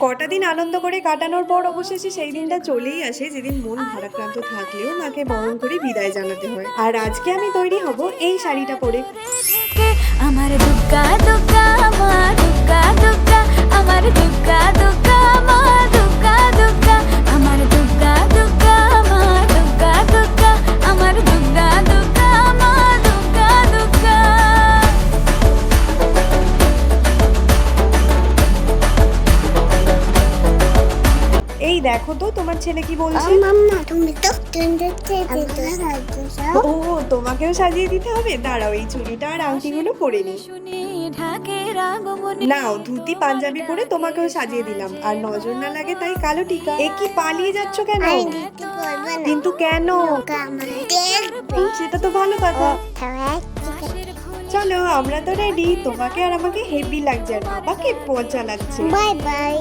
কটা দিন আনন্দ করে কাটানোর পর অবশেষে সেই দিনটা চলেই আসে যেদিন মন ভারাক্রান্ত থাকলেও মাকে বরণ করে বিদায় জানাতে হয়। আর আজকে আমি তৈরি হব এই শাড়িটা পরে। আমার দুগ্গা দুগ্গা মা দুগ্গা দুগ্গা আমার দুগ্গা দুগ্গা মা দুগ্গা দুগ্গা আমার দুগ্গা দুগ্গা মা দুগ্গা দুগ্গা আমার দুগ্গা দুগ্গা মা দুগ্গা দুগ্গা। এই দেখো তো তোমার ছেলে কি বলছে। মাম্মা তুমি তো সুন্দর ও তোমাকেও সাজিয়ে দিতে হবে, দাঁড়াও এই চুড়িটা আর আংটিগুলো পরে নি। নাও ধুতি পাঞ্জাবি পরে তোমাকেও সাজিয়ে দিলাম, আর নজর না লাগে তাই কালো টিকা। এ কি পালিয়ে যাচ্ছ কেন? কিন্তু কেন? সেটা তো ভালো কথা। চলো আমরা তো রেডি, তোমাকে আর আমাকে হেভি লাগছে আর বাবাকে মজা লাগছে। Bye bye.